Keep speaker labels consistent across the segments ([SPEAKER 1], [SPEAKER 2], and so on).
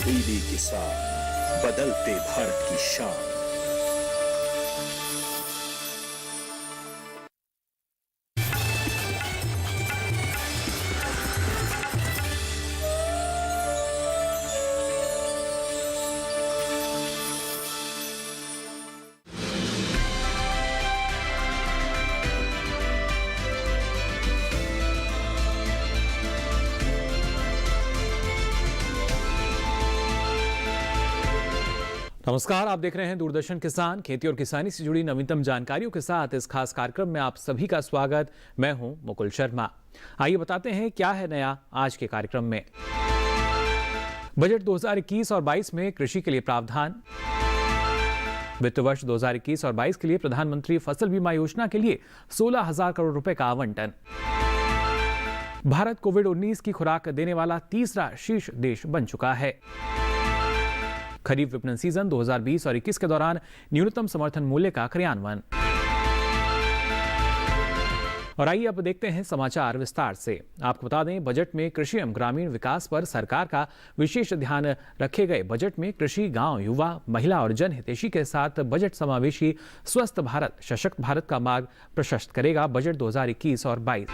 [SPEAKER 1] दीदी किसान, बदलते भारत की शान।
[SPEAKER 2] नमस्कार, आप देख रहे हैं दूरदर्शन किसान। खेती और किसानी से जुड़ी नवीनतम जानकारियों के साथ इस खास कार्यक्रम में आप सभी का स्वागत। मैं हूं मुकुल शर्मा। आइए बताते हैं क्या है नया आज के कार्यक्रम में। बजट 2021 और 22 में कृषि के लिए प्रावधान। वित्त वर्ष 2021 और 22 के लिए प्रधानमंत्री फसल बीमा योजना के लिए 16,000 करोड़ रुपए का आवंटन। भारत कोविड-19 की खुराक देने वाला तीसरा शीर्ष देश बन चुका है। खरीफ विपणन सीजन 2020 और 21 के दौरान न्यूनतम समर्थन मूल्य का क्रियान्वयन। और आइए अब देखते हैं समाचार विस्तार से। आपको बता दें, बजट में कृषि एवं ग्रामीण विकास पर सरकार का विशेष ध्यान रखे गए। बजट में कृषि, गांव, युवा, महिला और जनहितैषी के साथ बजट समावेशी स्वस्थ भारत, सशक्त भारत का मार्ग प्रशस्त करेगा। बजट 2021 और 22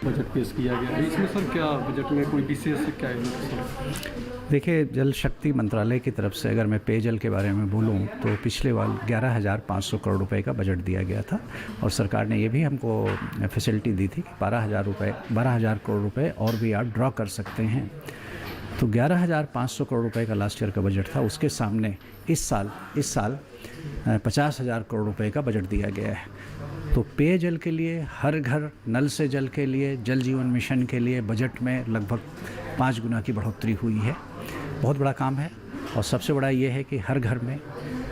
[SPEAKER 3] बजट पेश किया गया है। इसमें सर क्या बजट में कोई विशेष क्या है?
[SPEAKER 4] देखिए, जल शक्ति मंत्रालय की तरफ से अगर मैं पेयजल के बारे में बोलूं तो पिछले बार 11,500 करोड़ रुपए का बजट दिया गया था और सरकार ने ये भी हमको फैसिलिटी दी थी कि 12,000 करोड़ रुपए और भी आप ड्रॉ कर सकते हैं। तो 11,500 करोड़ रुपए का लास्ट ईयर का बजट था। उसके सामने इस साल 50,000 करोड़ रुपए का बजट दिया गया है। तो पेयजल के लिए, हर घर नल से जल के लिए, जल जीवन मिशन के लिए बजट में लगभग 5 गुना की बढ़ोतरी हुई है। बहुत बड़ा काम है। और सबसे बड़ा ये है कि हर घर में,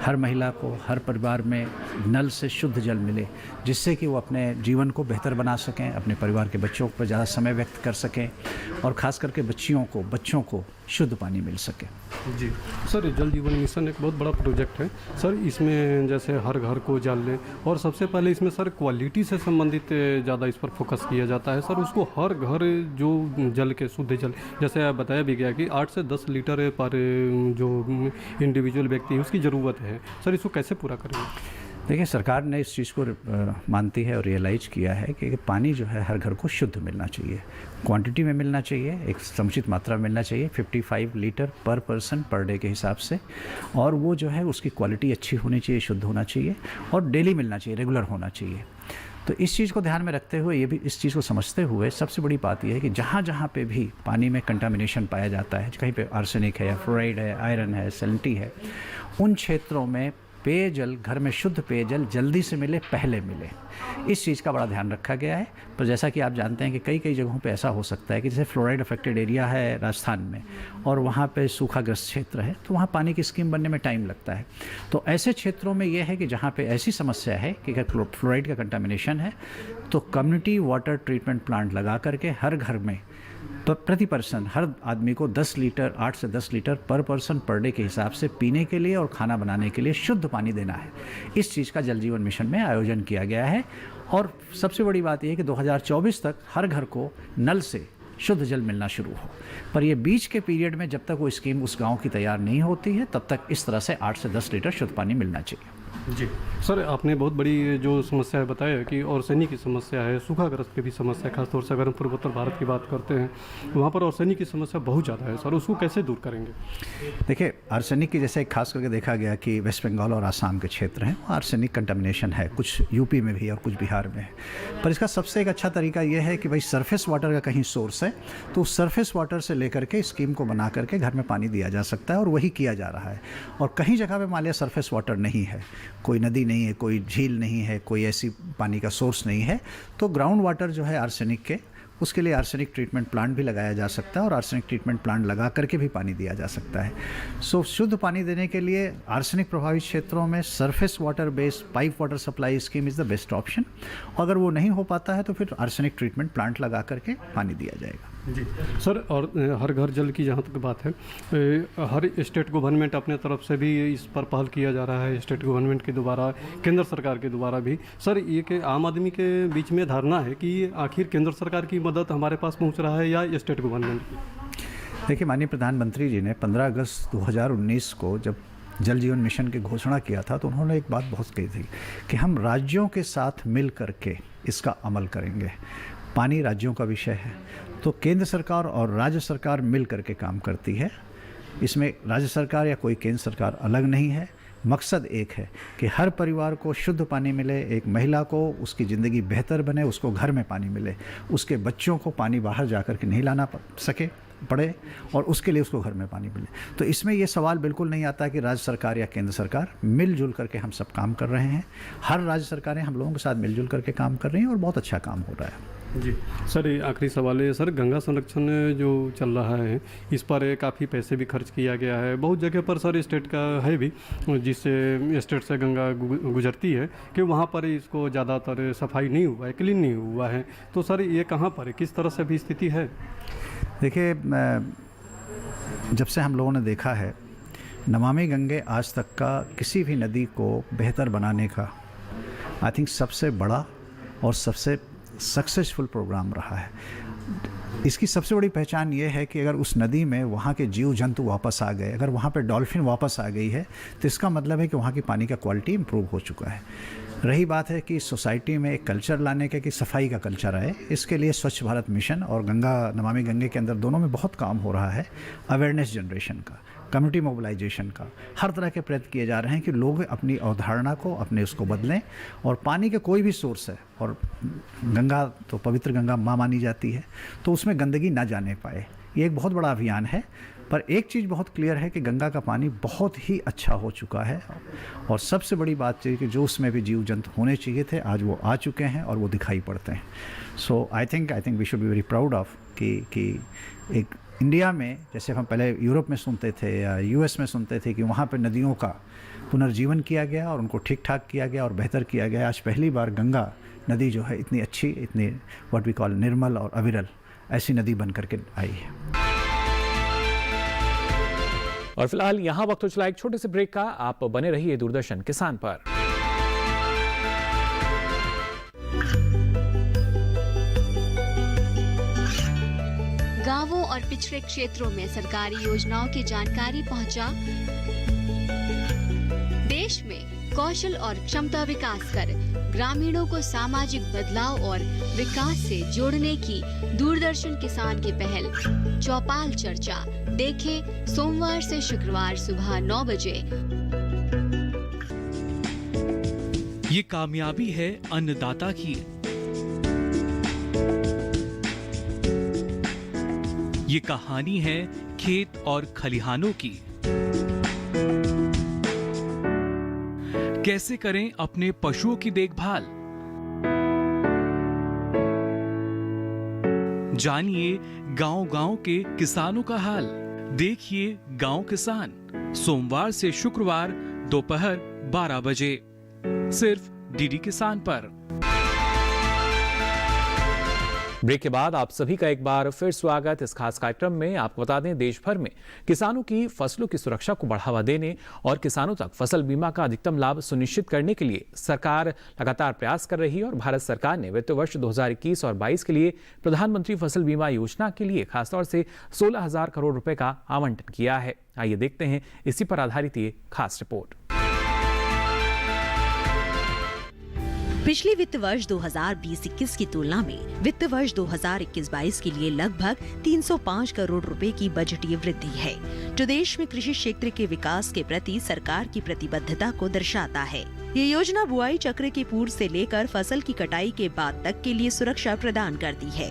[SPEAKER 4] हर महिला को, हर परिवार में नल से शुद्ध जल मिले, जिससे कि वो अपने जीवन को बेहतर बना सकें, अपने परिवार के बच्चों पर ज़्यादा समय व्यक्त कर सकें और ख़ास करके बच्चों को शुद्ध पानी मिल सके।
[SPEAKER 3] जी सर, जल जीवन मिशन एक बहुत बड़ा प्रोजेक्ट है सर। इसमें जैसे हर घर को जल लें और सबसे पहले इसमें सर क्वालिटी से संबंधित ज़्यादा इस पर फोकस किया जाता है सर। उसको हर घर जो जल के शुद्ध जल, जैसे बताया भी गया कि 8 से 10 लीटर पर जो इंडिविजुअल व्यक्ति है उसकी ज़रूरत है सर, इसको कैसे पूरा करेंगे?
[SPEAKER 4] देखिए, सरकार ने इस चीज़ को मानती है और रियलाइज़ किया है कि पानी जो है हर घर को शुद्ध मिलना चाहिए, क्वांटिटी में मिलना चाहिए, एक समुचित मात्रा में मिलना चाहिए, 55 लीटर पर पर्सन पर डे के हिसाब से। और वो जो है उसकी क्वालिटी अच्छी होनी चाहिए, शुद्ध होना चाहिए और डेली मिलना चाहिए, रेगुलर होना चाहिए। तो इस चीज़ को ध्यान में रखते हुए, ये भी इस चीज़ को समझते हुए, सबसे बड़ी बात यह है कि जहाँ जहाँ पे भी पानी में कंटामिनेशन पाया जाता है, कहीं पे आर्सेनिक है, फ्लोराइड है, आयरन है, सैलिनिटी है, उन क्षेत्रों में पेयजल, घर में शुद्ध पेयजल जल्दी से मिले, पहले मिले, इस चीज़ का बड़ा ध्यान रखा गया है। पर जैसा कि आप जानते हैं कि कई जगहों पे ऐसा हो सकता है कि जैसे फ्लोराइड अफेक्टेड एरिया है राजस्थान में और वहाँ पे सूखाग्रस्त क्षेत्र है, तो वहाँ पानी की स्कीम बनने में टाइम लगता है। तो ऐसे क्षेत्रों में ये है कि जहाँ पे ऐसी समस्या है कि अगर फ्लोराइड का कंटामिनेशन है तो कम्युनिटी वाटर ट्रीटमेंट प्लांट लगा करके हर घर में प्रति पर्सन, हर आदमी को 10 लीटर, 8 से 10 लीटर पर पर्सन पर डे के हिसाब से पीने के लिए और खाना बनाने के लिए शुद्ध पानी देना है। इस चीज़ का जल जीवन मिशन में आयोजन किया गया है। और सबसे बड़ी बात यह है कि 2024 तक हर घर को नल से शुद्ध जल मिलना शुरू हो। पर ये बीच के पीरियड में जब तक वो स्कीम उस गांव की तैयार नहीं होती है, तब तक इस तरह से 8 से 10 लीटर शुद्ध पानी मिलना चाहिए।
[SPEAKER 3] जी सर, आपने बहुत बड़ी जो समस्या है बताया कि आर्सेनिक की समस्या है, सूखाग्रस्त की भी समस्या है, खासतौर से अगर हम पूर्वोत्तर भारत की बात करते हैं वहाँ पर आर्सेनिक की समस्या बहुत ज़्यादा है सर, उसको कैसे दूर करेंगे?
[SPEAKER 4] देखिए, आर्सेनिक की जैसे खास करके देखा गया कि वेस्ट बंगाल और आसाम के क्षेत्र हैं, वहाँ आर्सेनिक कंटामिनेशन है, कुछ यूपी में भी और कुछ बिहार में है। पर इसका सबसे एक अच्छा तरीका यह है कि भाई सरफेस वाटर का कहीं सोर्स है तो उस सरफेस वाटर से लेकर के स्कीम को बना करके घर में पानी दिया जा सकता है और वही किया जा रहा है। और कहीं जगह पे मान लिया सरफेस वाटर नहीं है, कोई नदी नहीं है, कोई झील नहीं है, कोई ऐसी पानी का सोर्स नहीं है, तो ग्राउंड वाटर जो है आर्सेनिक के, उसके लिए आर्सेनिक ट्रीटमेंट प्लांट भी लगाया जा सकता है और आर्सेनिक ट्रीटमेंट प्लांट लगा करके भी पानी दिया जा सकता है। सो शुद्ध पानी देने के लिए आर्सेनिक प्रभावित क्षेत्रों में surface water based pipe water supply scheme is the best option. अगर वो नहीं हो पाता है तो फिर आर्सेनिक ट्रीटमेंट प्लांट लगा करके पानी दिया जाएगा।
[SPEAKER 3] जी सर, और हर घर जल की जहाँ तक बात है, हर स्टेट गवर्नमेंट अपने तरफ से भी इस पर पहल किया जा रहा है, स्टेट गवर्नमेंट के द्वारा, केंद्र सरकार के द्वारा भी। सर, ये कि आम आदमी के बीच में धारणा है कि आखिर केंद्र सरकार की मदद हमारे पास पहुँच रहा है या स्टेट गवर्नमेंट की?
[SPEAKER 4] देखिए, माननीय प्रधानमंत्री जी ने 15 अगस्त 2019 को जब जल जीवन मिशन की घोषणा किया था तो उन्होंने एक बात बहुत कही थी कि हम राज्यों के साथ मिल करके इसका अमल करेंगे। पानी राज्यों का विषय है, तो केंद्र सरकार और राज्य सरकार मिल करके काम करती है। इसमें राज्य सरकार या कोई केंद्र सरकार अलग नहीं है। मकसद एक है कि हर परिवार को शुद्ध पानी मिले, एक महिला को उसकी ज़िंदगी बेहतर बने, उसको घर में पानी मिले, उसके बच्चों को पानी बाहर जा कर के नहीं लाना पड़े और उसके लिए उसको घर में पानी मिले। तो इसमें ये सवाल बिल्कुल नहीं आता कि राज्य सरकार या केंद्र सरकार, मिलजुल करके हम सब काम कर रहे हैं। हर राज्य सरकारें हम लोगों के साथ मिलजुल करके काम कर रही हैं और बहुत अच्छा काम हो रहा है।
[SPEAKER 3] जी सर, ये आखिरी सवाल है सर, गंगा संरक्षण जो चल रहा है इस पर काफ़ी पैसे भी खर्च किया गया है। बहुत जगह पर सर स्टेट का है भी, जिससे स्टेट से गंगा गुजरती है, कि वहाँ पर इसको ज़्यादातर सफाई नहीं हुआ है, क्लीन नहीं हुआ है। तो सर ये कहाँ पर है, किस तरह से भी स्थिति है?
[SPEAKER 4] देखिए, जब से हम लोगों ने देखा है नमामि गंगे आज तक का किसी भी नदी को बेहतर बनाने का आई थिंक सबसे बड़ा और सबसे सक्सेसफुल प्रोग्राम रहा है। इसकी सबसे बड़ी पहचान ये है कि अगर उस नदी में वहाँ के जीव जंतु वापस आ गए, अगर वहाँ पे डॉल्फिन वापस आ गई है, तो इसका मतलब है कि वहाँ की पानी का क्वालिटी इम्प्रूव हो चुका है। रही बात है कि सोसाइटी में एक कल्चर लाने का कि सफाई का कल्चर आए, इसके लिए स्वच्छ भारत मिशन और नमामि गंगे के अंदर दोनों में बहुत काम हो रहा है। अवेयरनेस जनरेशन का, कम्युनिटी मोबिलाइजेशन का, हर तरह के प्रयत्न किए जा रहे हैं कि लोग अपनी अवधारणा को, अपने उसको बदलें और पानी के कोई भी सोर्स है, और गंगा तो पवित्र गंगा माँ मानी जाती है, तो उसमें गंदगी ना जाने पाए। ये एक बहुत बड़ा अभियान है। पर एक चीज़ बहुत क्लियर है कि गंगा का पानी बहुत ही अच्छा हो चुका है, और सबसे बड़ी बात है कि जो उसमें भी जीव जंतु होने चाहिए थे आज वो आ चुके हैं और वो दिखाई पड़ते हैं। So I think we should be very proud of कि एक इंडिया में, जैसे हम पहले यूरोप में सुनते थे या यूएस में सुनते थे कि वहाँ पर नदियों का पुनर्जीवन किया गया और उनको ठीक ठाक किया गया और बेहतर किया गया, आज पहली बार गंगा नदी जो है इतनी अच्छी, इतनी व्हाट वी कॉल निर्मल और अविरल ऐसी नदी बन करके आई है।
[SPEAKER 2] और फिलहाल यहाँ वक्त हो चला एक छोटे से ब्रेक का। आप बने रहिए दूरदर्शन किसान पर।
[SPEAKER 5] गांवों और पिछड़े क्षेत्रों में सरकारी योजनाओं की जानकारी पहुंचा। देश में कौशल और क्षमता विकास कर ग्रामीणों को सामाजिक बदलाव और विकास से जोड़ने की दूरदर्शन किसान की पहल चौपाल चर्चा देखें सोमवार से शुक्रवार सुबह 9 बजे।
[SPEAKER 6] ये कामयाबी है अन्नदाता की, ये कहानी है खेत और खलिहानों की। कैसे करें अपने पशुओं की देखभाल, जानिए गांव-गांव के किसानों का हाल। देखिए गांव किसान सोमवार से शुक्रवार दोपहर 12 बजे सिर्फ डीडी किसान पर।
[SPEAKER 2] ब्रेक के बाद आप सभी का एक बार फिर स्वागत। इस खास कार्यक्रम में आपको बता दें, देश भर में किसानों की फसलों की सुरक्षा को बढ़ावा देने और किसानों तक फसल बीमा का अधिकतम लाभ सुनिश्चित करने के लिए सरकार लगातार प्रयास कर रही है। और भारत सरकार ने वित्त वर्ष 2021 और 22 के लिए प्रधानमंत्री फसल बीमा योजना के लिए खासतौर से 16,000 करोड़ रुपए का आवंटन किया है। आइए देखते हैं इसी पर आधारित ये खास रिपोर्ट।
[SPEAKER 7] पिछले वित्त वर्ष 2020-21 की तुलना में वित्त वर्ष 2021-22 के लिए लगभग 305 करोड़ रुपए की बजटीय वृद्धि है, जो देश में कृषि क्षेत्र के विकास के प्रति सरकार की प्रतिबद्धता को दर्शाता है। ये योजना बुआई चक्र के पूर्व से लेकर फसल की कटाई के बाद तक के लिए सुरक्षा प्रदान करती है,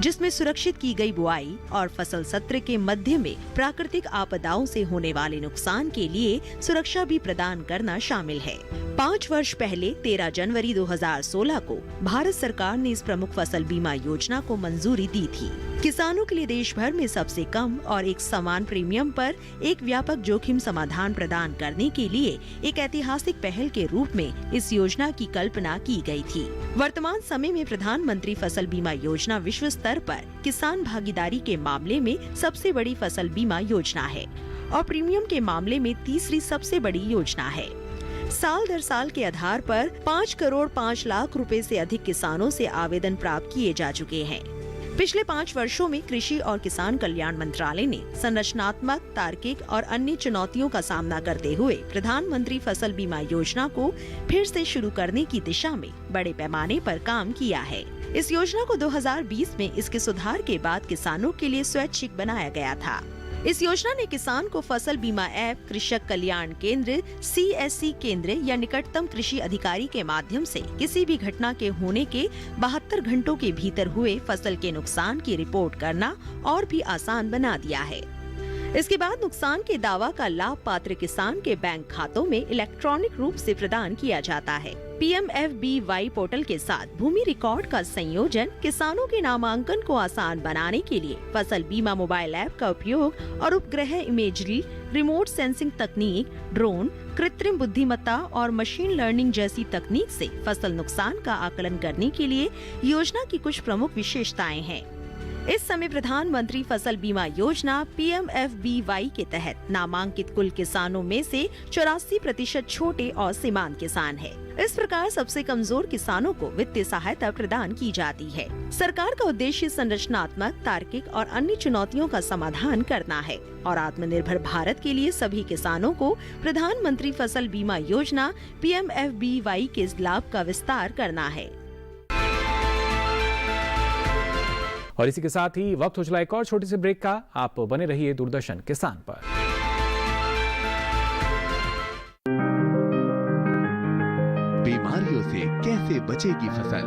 [SPEAKER 7] जिसमें सुरक्षित की गई बुआई और फसल सत्र के मध्य में प्राकृतिक आपदाओं से होने वाले नुकसान के लिए सुरक्षा भी प्रदान करना शामिल है। 5 वर्ष पहले 13 जनवरी 2016 को भारत सरकार ने इस प्रमुख फसल बीमा योजना को मंजूरी दी थी। किसानों के लिए देश भर में सबसे कम और एक समान प्रीमियम पर एक व्यापक जोखिम समाधान प्रदान करने के लिए एक ऐतिहासिक पहल के रूप में इस योजना की कल्पना की गई थी। वर्तमान समय में प्रधानमंत्री फसल बीमा योजना विश्व स्तर पर किसान भागीदारी के मामले में सबसे बड़ी फसल बीमा योजना है और प्रीमियम के मामले में तीसरी सबसे बड़ी योजना है। साल दर साल के आधार पर 5 करोड़ 5 लाख रुपए से अधिक किसानों से आवेदन प्राप्त किए जा चुके हैं। पिछले 5 वर्षों में कृषि और किसान कल्याण मंत्रालय ने संरचनात्मक, तार्किक और अन्य चुनौतियों का सामना करते हुए प्रधानमंत्री फसल बीमा योजना को फिर से शुरू करने की दिशा में बड़े पैमाने पर काम किया है। इस योजना को 2020 में इसके सुधार के बाद किसानों के लिए स्वैच्छिक बनाया गया था। इस योजना ने किसान को फसल बीमा ऐप, कृषक कल्याण केंद्र, CSC केंद्र या निकटतम कृषि अधिकारी के माध्यम से किसी भी घटना के होने के 72 घंटों के भीतर हुए फसल के नुकसान की रिपोर्ट करना और भी आसान बना दिया है। इसके बाद नुकसान के दावा का लाभ पात्र किसान के बैंक खातों में इलेक्ट्रॉनिक रूप से प्रदान किया जाता है। PMFBY पोर्टल के साथ भूमि रिकॉर्ड का संयोजन किसानों के नामांकन को आसान बनाने के लिए फसल बीमा मोबाइल ऐप का उपयोग और उपग्रह इमेजरी, रिमोट सेंसिंग तकनीक, ड्रोन, कृत्रिम बुद्धिमत्ता और मशीन लर्निंग जैसी तकनीक से फसल नुकसान का आकलन करने के लिए योजना की कुछ प्रमुख विशेषताएं हैं। इस समय प्रधानमंत्री फसल बीमा योजना PMFBY के तहत नामांकित कुल किसानों में से 84% छोटे और सीमांत किसान हैं। इस प्रकार सबसे कमजोर किसानों को वित्तीय सहायता प्रदान की जाती है। सरकार का उद्देश्य संरचनात्मक, तार्किक और अन्य चुनौतियों का समाधान करना है और आत्मनिर्भर भारत के लिए सभी किसानों को प्रधानमंत्री फसल बीमा योजना PMFBY के लाभ का विस्तार करना है।
[SPEAKER 2] और इसी के साथ ही वक्त हो चला एक और छोटे से ब्रेक का। आप बने रहिए दूरदर्शन किसान पर।
[SPEAKER 8] बीमारियों से कैसे बचेगी फसल?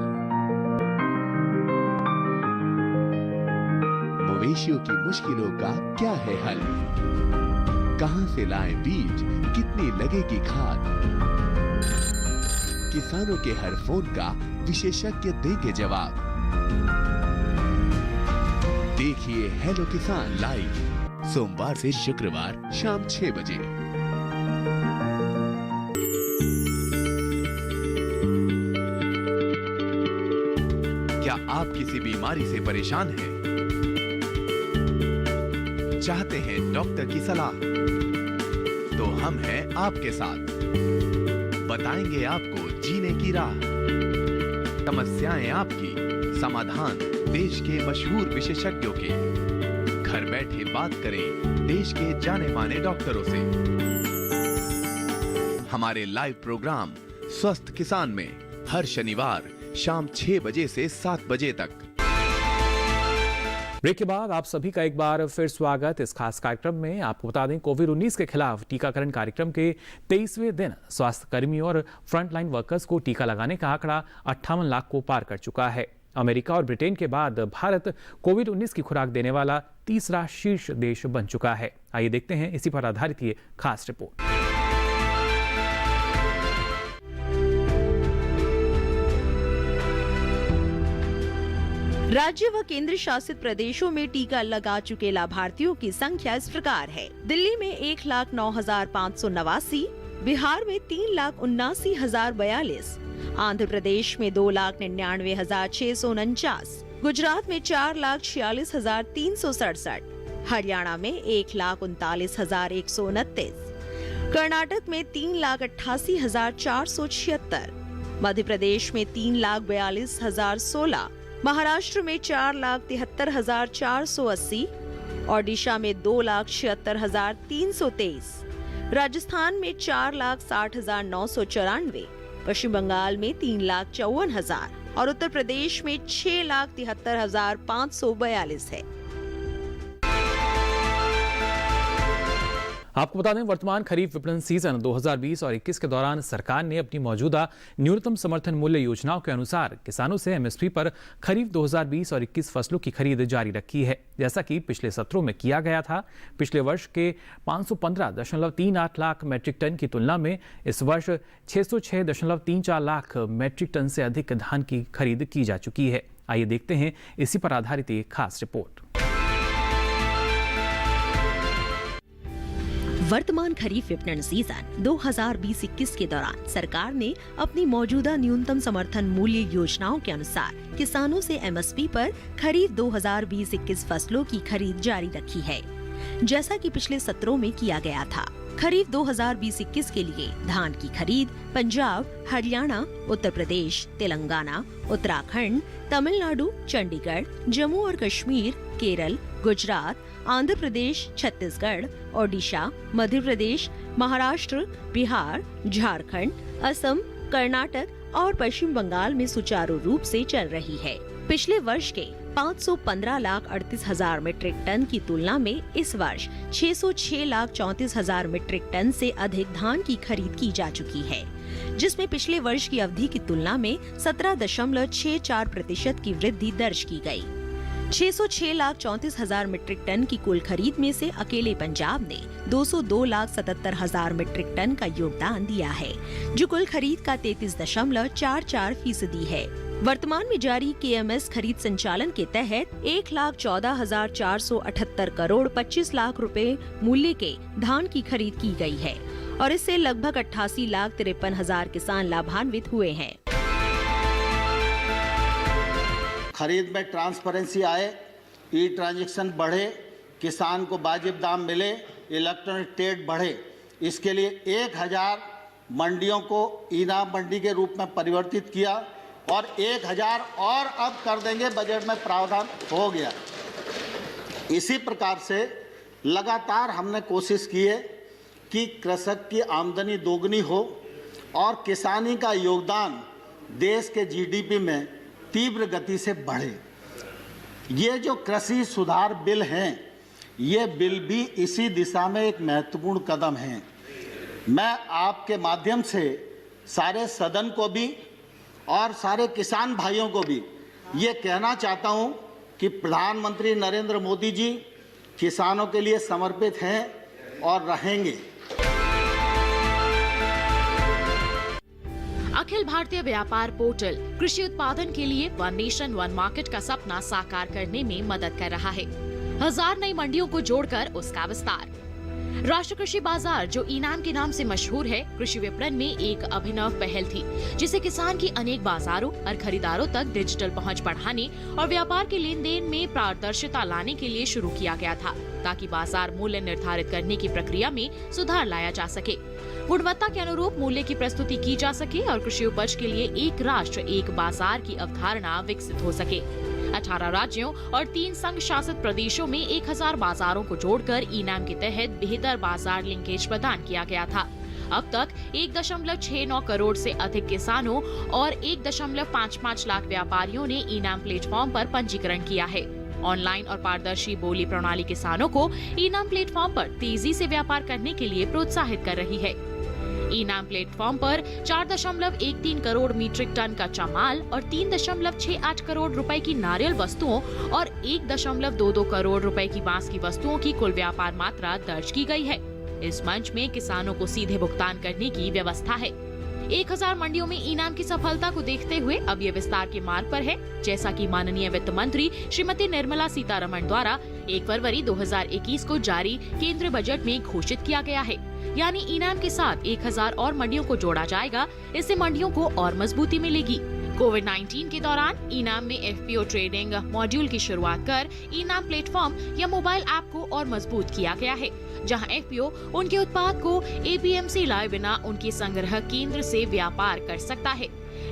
[SPEAKER 8] मवेशियों की मुश्किलों का क्या है हल? कहां से लाएं बीज, कितनी लगेगी खाद? किसानों के हर फोन का विशेषज्ञ देंगे जवाब। देखिए हेलो किसान लाइव सोमवार से शुक्रवार शाम 6 बजे। क्या आप किसी बीमारी से परेशान हैं? चाहते हैं डॉक्टर की सलाह? तो हम हैं आपके साथ, बताएंगे आपको जीने की राह। समस्याएं आपकी, समाधान देश के मशहूर विशेषज्ञों के। घर बैठे बात करें देश के जाने माने डॉक्टरों से। हमारे लाइव प्रोग्राम स्वस्थ किसान में हर शनिवार शाम 6 बजे से 7 बजे तक।
[SPEAKER 2] ब्रेक के बाद आप सभी का एक बार फिर स्वागत इस खास कार्यक्रम में। आपको बता दें, कोविड-19 के खिलाफ टीकाकरण कार्यक्रम के 23वें दिन स्वास्थ्य कर्मियों और फ्रंटलाइन वर्कर्स को टीका लगाने का आंकड़ा 58 लाख को पार कर चुका है। अमेरिका और ब्रिटेन के बाद भारत कोविड-19 की खुराक देने वाला तीसरा शीर्ष देश बन चुका है। आइए देखते हैं इसी पर आधारित ये खास रिपोर्ट।
[SPEAKER 7] राज्य व केंद्र शासित प्रदेशों में टीका लगा चुके लाभार्थियों की संख्या इस प्रकार है। दिल्ली में 1,09,589, बिहार में 3,79,042, आंध्र प्रदेश में 2,99,649, गुजरात में 4,46,367, हरियाणा में 1,39,129, कर्नाटक में 3,88,476, मध्य प्रदेश में 3,42,016, महाराष्ट्र में 4,73,480, ओडिशा में 2,76,323, राजस्थान में 4,60,994, पश्चिम बंगाल में 3,54,000 और उत्तर प्रदेश में 6,73,542 है।
[SPEAKER 2] आपको बता दें, वर्तमान खरीफ विपणन सीजन 2020 और 21 के दौरान सरकार ने अपनी मौजूदा न्यूनतम समर्थन मूल्य योजनाओं के अनुसार किसानों से MSP पर खरीफ 2020 और 21 फसलों की खरीद जारी रखी है, जैसा कि पिछले सत्रों में किया गया था। पिछले वर्ष के 515.38 लाख मैट्रिक टन की तुलना में इस वर्ष 606.34 लाख मैट्रिक टन से अधिक धान की खरीद की जा चुकी है। आइए देखते हैं इसी पर आधारित एक खास रिपोर्ट।
[SPEAKER 7] वर्तमान खरीफ विपणन सीजन 2020-21 के दौरान सरकार ने अपनी मौजूदा न्यूनतम समर्थन मूल्य योजनाओं के अनुसार किसानों से MSP पर खरीफ 2020-21 फसलों की खरीद जारी रखी है, जैसा कि पिछले सत्रों में किया गया था। खरीफ 2020-21 के लिए धान की खरीद पंजाब, हरियाणा, उत्तर प्रदेश, तेलंगाना, उत्तराखंड, तमिलनाडु, चंडीगढ़, जम्मू और कश्मीर, केरल, गुजरात, आंध्र प्रदेश, छत्तीसगढ़, ओडिशा, मध्य प्रदेश, महाराष्ट्र, बिहार, झारखंड, असम, कर्नाटक और पश्चिम बंगाल में सुचारू रूप से चल रही है। पिछले वर्ष के 515,38,000 मीट्रिक टन की तुलना में इस वर्ष 606,34,000 मीट्रिक टन से अधिक धान की खरीद की जा चुकी है, जिसमें पिछले वर्ष की अवधि की तुलना में 17.64% की वृद्धि दर्ज की गई। 606,34,000 मीट्रिक टन की कुल खरीद में से अकेले पंजाब ने 202,77,000 मीट्रिक टन का योगदान दिया है, जो कुल खरीद का 33.44% है। वर्तमान में जारी KMS खरीद संचालन के तहत 1,14,478 करोड़ 25 लाख रुपए मूल्य के धान की खरीद की गई है और इससे लगभग 88,53,000 किसान लाभान्वित हुए हैं।
[SPEAKER 9] खरीद में ट्रांसपेरेंसी आए, ई ट्रांजैक्शन बढ़े, किसान को वाजिब दाम मिले, इलेक्ट्रॉनिक ट्रेड बढ़े, इसके लिए 1,000 मंडियों को इनाम मंडी के रूप में परिवर्तित किया और 1,000 और अब कर देंगे, बजट में प्रावधान हो गया। इसी प्रकार से लगातार हमने कोशिश की है कि कृषक की आमदनी दोगुनी हो और किसानी का योगदान देश के GDP में तीव्र गति से बढ़े। ये जो कृषि सुधार बिल हैं, ये बिल भी इसी दिशा में एक महत्वपूर्ण कदम है। मैं आपके माध्यम से सारे सदन को भी और सारे किसान भाइयों को भी ये कहना चाहता हूँ कि प्रधानमंत्री नरेंद्र मोदी जी किसानों के लिए समर्पित हैं और रहेंगे।
[SPEAKER 10] अखिल भारतीय व्यापार पोर्टल कृषि उत्पादन के लिए वन नेशन वन मार्केट का सपना साकार करने में मदद कर रहा है। 1000 नई मंडियों को जोड़कर उसका विस्तार। राष्ट्रीय कृषि बाजार, जो ई-नाम के नाम से मशहूर है, कृषि विपणन में एक अभिनव पहल थी, जिसे किसान की अनेक बाजारों और खरीदारों तक डिजिटल पहुंच बढ़ाने और व्यापार के लेन देन में पारदर्शिता लाने के लिए शुरू किया गया था, ताकि बाजार मूल्य निर्धारित करने की प्रक्रिया में सुधार लाया जा सके, गुणवत्ता के अनुरूप मूल्य की प्रस्तुति की जा सके और कृषि उपज के लिए एक राष्ट्र एक बाजार की अवधारणा विकसित हो सके। 18 राज्यों और 3 संघ शासित प्रदेशों में 1000 बाजारों को जोड़कर ई-नाम के तहत बेहतर बाजार लिंकेज प्रदान किया गया था। अब तक 1.69 करोड़ से अधिक किसानों और 1.55 लाख व्यापारियों ने ई-नाम प्लेटफॉर्म पर पंजीकरण किया है। ऑनलाइन और पारदर्शी बोली प्रणाली किसानों को ई-नाम प्लेटफॉर्म पर तेजी से व्यापार करने के लिए प्रोत्साहित कर रही है। ई-नाम प्लेटफॉर्म पर 4.13 करोड़ मीट्रिक टन कच्चा माल और 3.68 करोड़ रुपए की नारियल वस्तुओं और 1.22 करोड़ रुपए की बांस की वस्तुओं की कुल व्यापार मात्रा दर्ज की गई है। इस मंच में किसानों को सीधे भुगतान करने की व्यवस्था है। 1000 मंडियों में ई-नाम की सफलता को देखते हुए अब ये विस्तार के मार्ग पर है, जैसा कि माननीय वित्त मंत्री श्रीमती निर्मला सीतारमण द्वारा 1 फरवरी 2021 को जारी केंद्रीय बजट में घोषित किया गया है। यानी ई-नाम के साथ 1000 और मंडियों को जोड़ा जाएगा। इससे मंडियों को और मजबूती मिलेगी। कोविड-19 के दौरान ई-नाम में FPO ट्रेडिंग मॉड्यूल की शुरुआत कर ई-नाम प्लेटफॉर्म या मोबाइल ऐप को और मजबूत किया गया है, जहां FPO उनके उत्पाद को APMC लाए बिना उनके संग्रह केंद्र से व्यापार कर सकता है।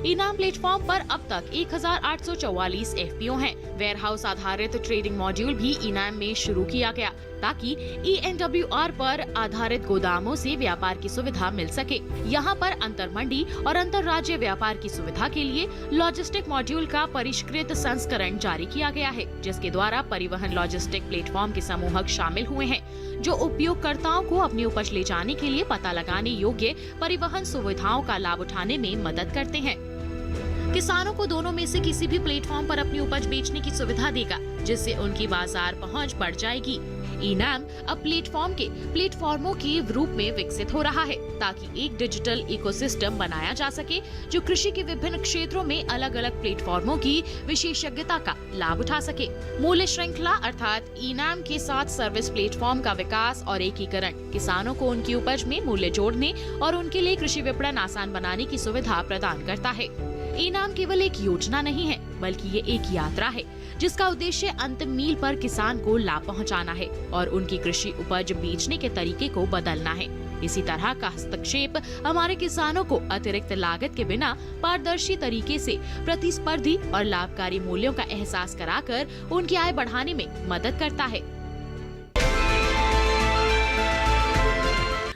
[SPEAKER 10] ई-नाम प्लेटफॉर्म पर अब तक 1844 FPO हैं। वेयरहाउस आधारित ट्रेडिंग मॉड्यूल भी ई-नाम में शुरू किया गया, ताकि ENWR पर आधारित गोदामों से व्यापार की सुविधा मिल सके। यहाँ पर अंतर मंडी और अंतर राज्य व्यापार की सुविधा के लिए लॉजिस्टिक मॉड्यूल का परिष्कृत संस्करण जारी किया गया है, जिसके द्वारा परिवहन लॉजिस्टिक प्लेटफॉर्म के समूहक शामिल हुए हैं, जो उपयोगकर्ताओं को अपनी उपज ले जाने के लिए पता लगाने योग्य परिवहन सुविधाओं का लाभ उठाने में मदद करते हैं। किसानों को दोनों में से किसी भी प्लेटफॉर्म पर अपनी उपज बेचने की सुविधा देगा, जिससे उनकी बाजार पहुंच बढ़ जाएगी। ई-नाम अब प्लेटफॉर्मों के रूप में विकसित हो रहा है, ताकि एक डिजिटल इकोसिस्टम बनाया जा सके जो कृषि के विभिन्न क्षेत्रों में अलग अलग प्लेटफॉर्मों की विशेषज्ञता का लाभ उठा सके। मूल्य श्रृंखला अर्थात ई-नाम के साथ सर्विस प्लेटफॉर्म का विकास और एकीकरण किसानों को उनकी उपज में मूल्य जोड़ने और उनके लिए कृषि विपणन आसान बनाने की सुविधा प्रदान करता है। ई-नाम केवल एक योजना नहीं है, बल्कि ये एक यात्रा है, जिसका उद्देश्य अंतिम मील पर किसान को लाभ पहुंचाना है और उनकी कृषि उपज बेचने के तरीके को बदलना है। इसी तरह का हस्तक्षेप हमारे किसानों को अतिरिक्त लागत के बिना पारदर्शी तरीके से प्रतिस्पर्धी और लाभकारी मूल्यों का एहसास कराकर उनकी आय बढ़ाने में मदद करता है।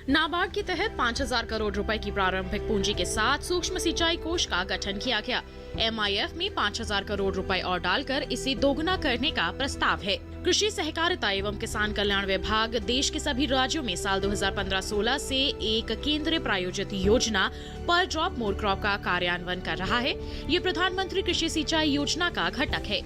[SPEAKER 10] नाबार्ड के तहत 5,000 करोड़ रुपए की प्रारंभिक पूंजी के साथ सूक्ष्म सिंचाई कोष का गठन किया गया। MIF में 5,000 करोड़ रुपए और डालकर इसे दोगुना करने का प्रस्ताव है। कृषि सहकारिता एवं किसान कल्याण विभाग देश के सभी राज्यों में साल 2015-16 से एक केंद्र प्रायोजित योजना पर ड्रॉप मोर क्रॉप का कार्यान्वयन कर रहा है। ये प्रधानमंत्री कृषि सिंचाई योजना का घटक है।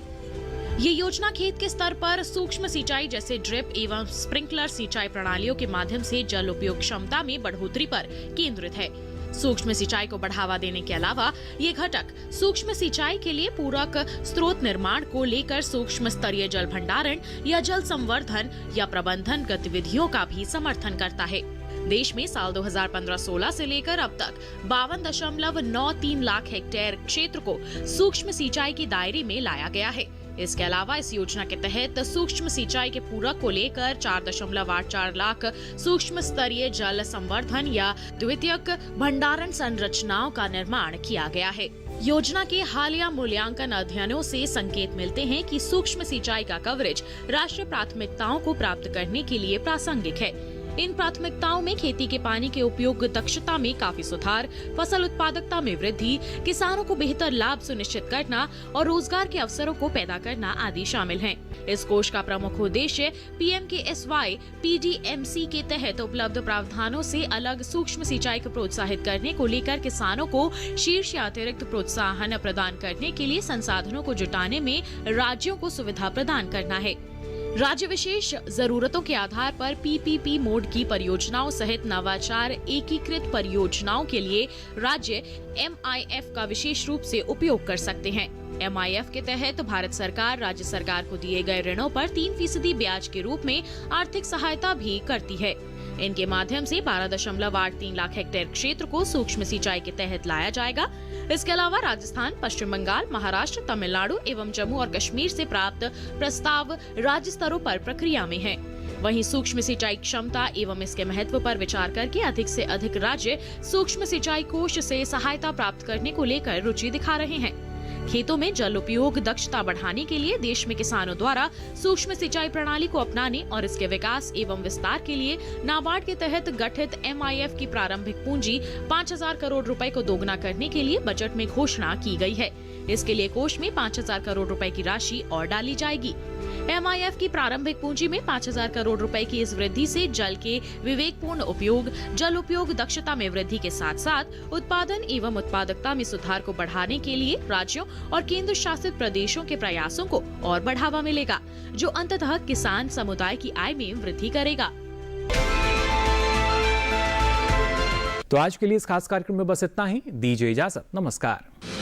[SPEAKER 10] ये योजना खेत के स्तर पर सूक्ष्म सिंचाई जैसे ड्रिप एवं स्प्रिंकलर सिंचाई प्रणालियों के माध्यम से जल उपयोग क्षमता में बढ़ोतरी पर केंद्रित है। सूक्ष्म सिंचाई को बढ़ावा देने के अलावा ये घटक सूक्ष्म सिंचाई के लिए पूरक स्रोत निर्माण को लेकर सूक्ष्म स्तरीय जल भंडारण या जल संवर्धन या प्रबंधन गतिविधियों का भी समर्थन करता है। देश में साल 2015-16 से लेकर अब तक 52.93 लाख हेक्टेयर क्षेत्र को सूक्ष्म सिंचाई के दायरे में लाया गया है। इसके अलावा इस योजना के तहत सूक्ष्म सिंचाई के पूरक को लेकर 4.84 लाख सूक्ष्म स्तरीय जल संवर्धन या द्वितीयक भंडारण संरचनाओं का निर्माण किया गया है। योजना के हालिया मूल्यांकन अध्ययनों से संकेत मिलते हैं कि सूक्ष्म सिंचाई का कवरेज राष्ट्रीय प्राथमिकताओं को प्राप्त करने के लिए प्रासंगिक है। इन प्राथमिकताओं में खेती के पानी के उपयोग दक्षता में काफी सुधार, फसल उत्पादकता में वृद्धि, किसानों को बेहतर लाभ सुनिश्चित करना और रोजगार के अवसरों को पैदा करना आदि शामिल हैं। इस कोष का प्रमुख उद्देश्य PMKSY PDMC के तहत उपलब्ध प्रावधानों से अलग सूक्ष्म सिंचाई को प्रोत्साहित करने को लेकर किसानों को शीर्ष या अतिरिक्त प्रोत्साहन प्रदान करने के लिए संसाधनों को जुटाने में राज्यों को सुविधा प्रदान करना है। राज्य विशेष जरूरतों के आधार पर PPP मोड की परियोजनाओं सहित नवाचार एकीकृत परियोजनाओं के लिए राज्य MIF का विशेष रूप से उपयोग कर सकते हैं। MIF के तहत भारत सरकार राज्य सरकार को दिए गए ऋणों पर 3% ब्याज के रूप में आर्थिक सहायता भी करती है। इनके माध्यम से 12.83 लाख हेक्टेयर क्षेत्र को सूक्ष्म सिंचाई के तहत लाया जाएगा। इसके अलावा राजस्थान, पश्चिम बंगाल, महाराष्ट्र, तमिलनाडु एवं जम्मू और कश्मीर से प्राप्त प्रस्ताव राज्य स्तरों पर प्रक्रिया में हैं। वहीं सूक्ष्म सिंचाई क्षमता एवं इसके महत्व पर विचार करके अधिक से अधिक राज्य सूक्ष्म सिंचाई कोष से सहायता प्राप्त करने को लेकर रुचि दिखा रहे हैं। खेतों में जल उपयोग दक्षता बढ़ाने के लिए देश में किसानों द्वारा सूक्ष्म सिंचाई प्रणाली को अपनाने और इसके विकास एवं विस्तार के लिए नाबार्ड के तहत गठित MIF की प्रारंभिक पूंजी 5,000 करोड़ रुपए को दोगुना करने के लिए बजट में घोषणा की गई है। इसके लिए कोष में 5,000 करोड़ रुपए की राशि और डाली जाएगी। MIF की प्रारंभिक पूंजी में 5,000 करोड़ रुपए की इस वृद्धि से जल के विवेकपूर्ण उपयोग, जल उपयोग दक्षता में वृद्धि के साथ साथ उत्पादन एवं उत्पादकता में सुधार को बढ़ाने के लिए राज्यों और केंद्र शासित प्रदेशों के प्रयासों को और बढ़ावा मिलेगा, जो अंततः किसान समुदाय की आय में वृद्धि करेगा।
[SPEAKER 2] तो आज के लिए इस खास कार्यक्रम में बस इतना ही। दीजिए इजाजत। नमस्कार।